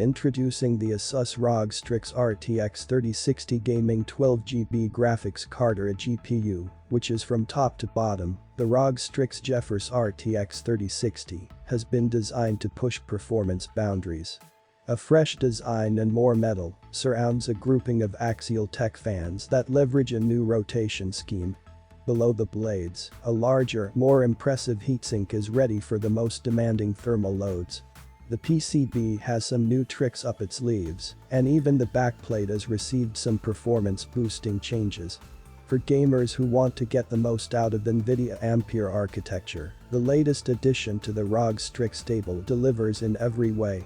Introducing the ASUS ROG STRIX RTX 3060 Gaming 12GB graphics card or a GPU, which is from top to bottom. The ROG STRIX GeForce RTX 3060 has been designed to push performance boundaries. A fresh design and more metal surrounds a grouping of axial tech fans that leverage a new rotation scheme. Below the blades, a larger, more impressive heatsink is ready for the most demanding thermal loads. The PCB has some new tricks up its sleeves, and even the backplate has received some performance-boosting changes. For gamers who want to get the most out of the NVIDIA Ampere architecture, the latest addition to the ROG STRIX stable delivers in every way.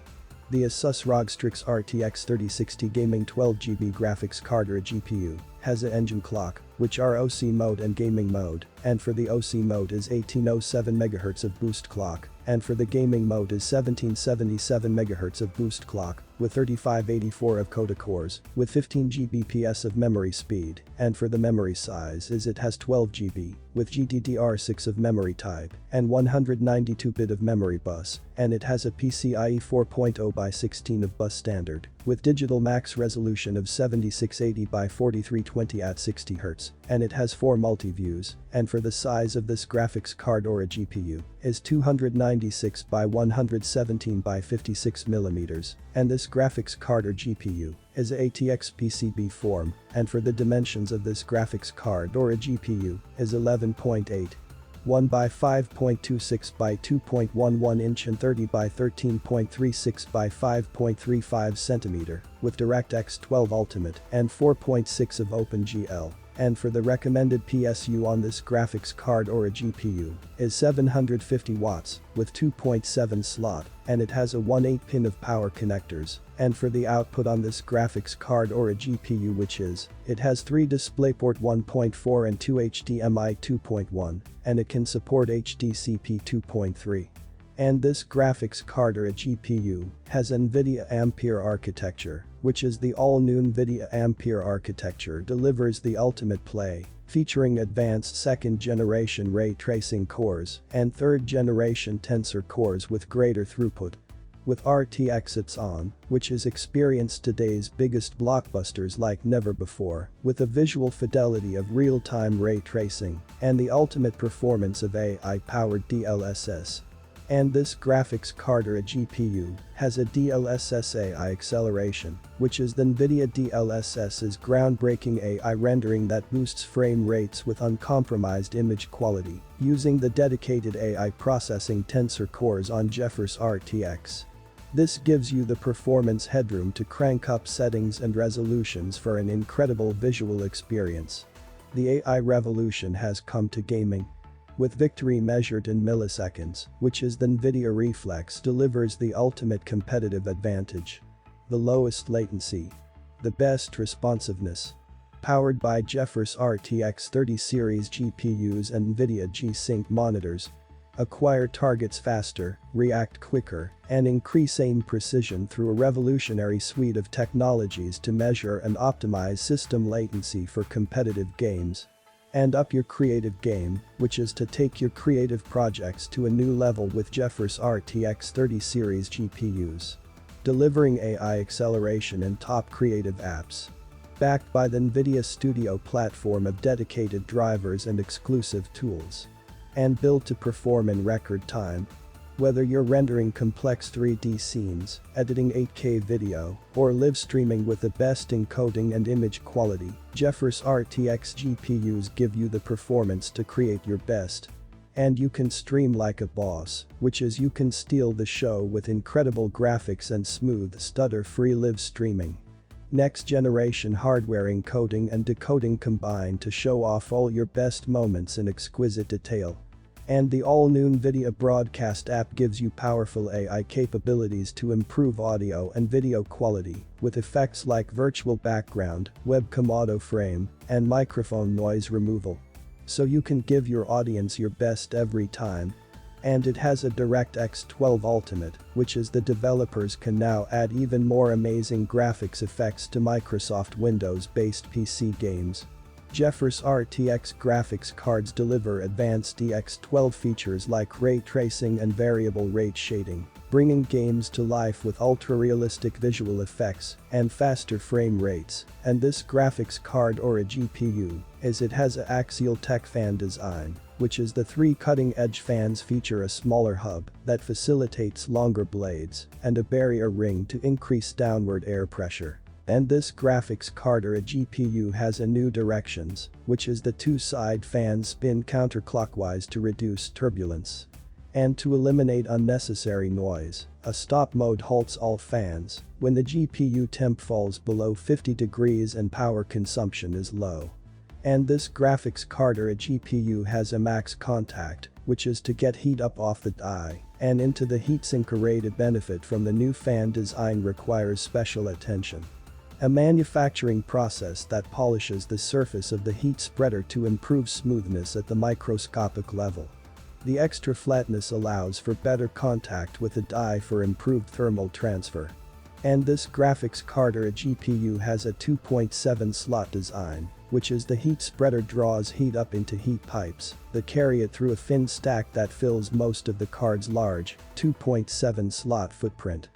The ASUS ROG STRIX RTX 3060 Gaming 12GB graphics card or a GPU has an engine clock, which are OC mode and gaming mode, and for the OC mode is 1807 MHz of boost clock, and for the gaming mode is 1777 MHz of boost clock, with 3584 of CUDA cores, with 15 Gbps of memory speed, and for the memory size is it has 12 GB, with GDDR6 of memory type, and 192-bit of memory bus, and it has a PCI-E 4.0/16 of bus standard, with digital max resolution of 7680 by 4320 at 60 Hz, and it has 4 multi-views, and for the size of this graphics card or a GPU is 296 by 117 by 56 mm, and this graphics card or GPU is ATX PCB Form, and for the dimensions of this graphics card or a GPU is 11.8. 1 by 5.26 by 2.11 inch and 30 by 13.36 by 5.35 cm, with DirectX 12 Ultimate and 4.6 of OpenGL. And for the recommended PSU on this graphics card or a GPU is 750 watts with 2.7 slot, and it has a 1/8 pin of power connectors. And for the output on this graphics card or a GPU, which is, it has 3 DisplayPort 1.4 and 2 HDMI 2.1, and it can support HDCP 2.3. And this graphics card or a GPU has NVIDIA Ampere architecture, which is the all-new NVIDIA Ampere architecture delivers the ultimate play, featuring advanced second-generation ray tracing cores and third-generation tensor cores with greater throughput. With RTX it's on, which has experienced today's biggest blockbusters like never before, with a visual fidelity of real-time ray tracing and the ultimate performance of AI-powered DLSS. And this graphics card or a GPU has a DLSS AI acceleration, which is the NVIDIA DLSS's groundbreaking AI rendering that boosts frame rates with uncompromised image quality, using the dedicated AI processing tensor cores on GeForce RTX. This gives you the performance headroom to crank up settings and resolutions for an incredible visual experience. The AI revolution has come to gaming. With victory measured in milliseconds, which is the NVIDIA Reflex delivers the ultimate competitive advantage. The lowest latency. The best responsiveness. Powered by GeForce RTX 30 series GPUs and NVIDIA G-Sync monitors. Acquire targets faster, react quicker, and increase aim precision through a revolutionary suite of technologies to measure and optimize system latency for competitive games. And up your creative game, which is to take your creative projects to a new level with GeForce RTX 30 series GPUs. Delivering AI acceleration in top creative apps. Backed by the NVIDIA Studio platform of dedicated drivers and exclusive tools. And built to perform in record time. Whether you're rendering complex 3D scenes, editing 8K video, or live streaming with the best encoding and image quality, GeForce RTX GPUs give you the performance to create your best. And you can stream like a boss, which is you can steal the show with incredible graphics and smooth stutter-free live streaming. Next generation hardware encoding and decoding combine to show off all your best moments in exquisite detail. And the all-new NVIDIA Broadcast app gives you powerful AI capabilities to improve audio and video quality, with effects like virtual background, webcam auto frame, and microphone noise removal. So you can give your audience your best every time. And it has a DirectX 12 Ultimate, which is the developers can now add even more amazing graphics effects to Microsoft Windows-based PC games. GeForce RTX graphics cards deliver advanced DX12 features like ray tracing and variable rate shading. bringing games to life with ultra-realistic visual effects and faster frame rates. And this graphics card, or a GPU, as it has a axial tech fan design, which is the 3 cutting-edge fans feature a smaller hub that facilitates longer blades and a barrier ring to increase downward air pressure. And this graphics card, or a GPU, has a new directions, which is the 2 side fans spin counterclockwise to reduce turbulence. And to eliminate unnecessary noise, a stop mode halts all fans when the GPU temp falls below 50 degrees and power consumption is low. And this graphics card, or a GPU, has a max contact, which is to get heat up off the die and into the heatsink array. To benefit from the new fan design requires special attention. A manufacturing process that polishes the surface of the heat spreader to improve smoothness at the microscopic level. The extra flatness allows for better contact with the die for improved thermal transfer. And this graphics card, or a GPU, has a 2.7 slot design, which is the heat spreader draws heat up into heat pipes that carry it through a fin stack that fills most of the card's large 2.7 slot footprint.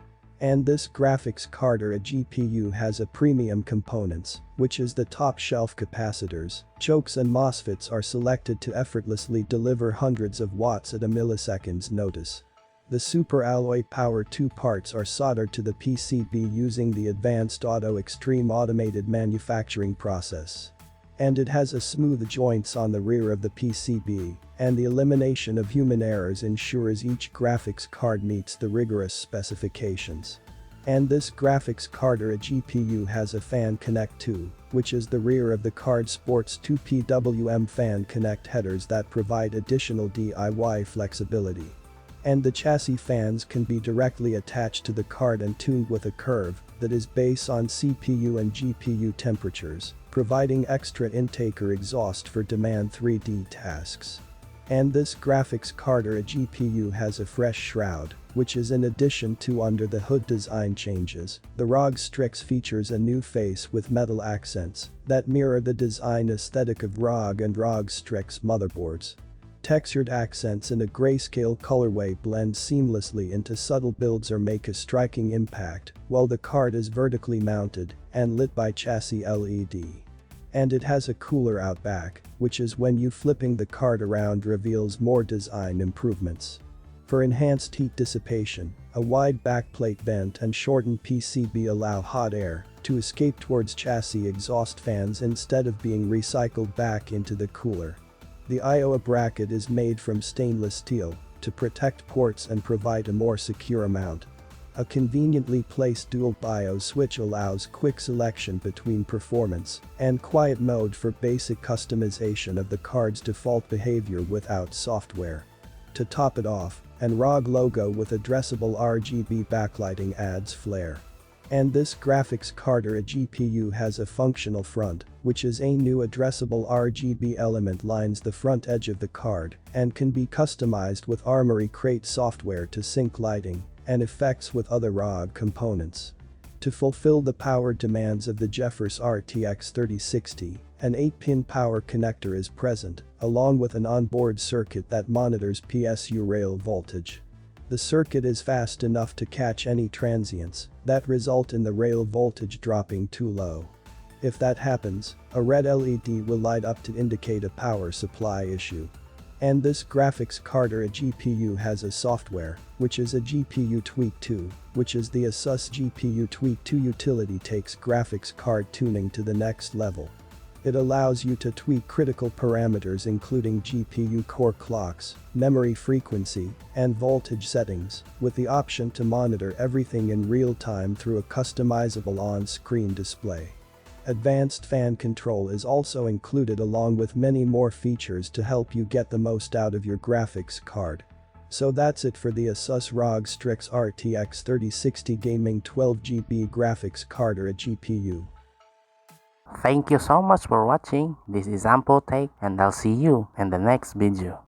And this graphics card, or a GPU, has a premium components, which is the top shelf capacitors, chokes and MOSFETs are selected to effortlessly deliver hundreds of watts at a millisecond's notice. The super alloy power 2 parts are soldered to the PCB using the advanced auto extreme automated manufacturing process. And it has a smooth joints on the rear of the PCB, and the elimination of human errors ensures each graphics card meets the rigorous specifications. And this graphics card, or a GPU, has a fan connect 2, which is the rear of the card sports 2 PWM fan connect headers that provide additional DIY flexibility. And the chassis fans can be directly attached to the card and tuned with a curve that is based on CPU and GPU temperatures, providing extra intake or exhaust for demand 3D tasks. And this graphics card, or a GPU, has a fresh shroud, which is in addition to under the hood design changes. The ROG Strix features a new face with metal accents that mirror the design aesthetic of ROG and ROG Strix motherboards. Textured accents in a grayscale colorway blend seamlessly into subtle builds or make a striking impact, while the card is vertically mounted and lit by chassis LED. And it has a cooler out back, which is when you flipping the card around reveals more design improvements. For enhanced heat dissipation, a wide backplate vent and shortened PCB allow hot air to escape towards chassis exhaust fans instead of being recycled back into the cooler. The I/O bracket is made from stainless steel to protect ports and provide a more secure mount. A conveniently placed dual BIOS switch allows quick selection between performance and quiet mode for basic customization of the card's default behavior without software. To top it off, an ROG logo with addressable RGB backlighting adds flair. And this graphics card, or a GPU, has a functional front, which is a new addressable RGB element lines the front edge of the card and can be customized with Armoury Crate software to sync lighting and effects with other ROG components. To fulfill the power demands of the GeForce RTX 3060, an 8-pin power connector is present, along with an onboard circuit that monitors PSU rail voltage. The circuit is fast enough to catch any transients that result in the rail voltage dropping too low. If that happens, a red LED will light up to indicate a power supply issue. And this graphics card, or a GPU, has a software, which is a GPU Tweak 2, which is the ASUS GPU Tweak 2 utility takes graphics card tuning to the next level. It allows you to tweak critical parameters including GPU core clocks, memory frequency, and voltage settings, with the option to monitor everything in real time through a customizable on-screen display. Advanced fan control is also included along with many more features to help you get the most out of your graphics card. So that's it for the ASUS ROG Strix RTX 3060 Gaming 12GB graphics card, or a GPU. Thank you so much for watching. This is AMPo Tech, and I'll see you in the next video.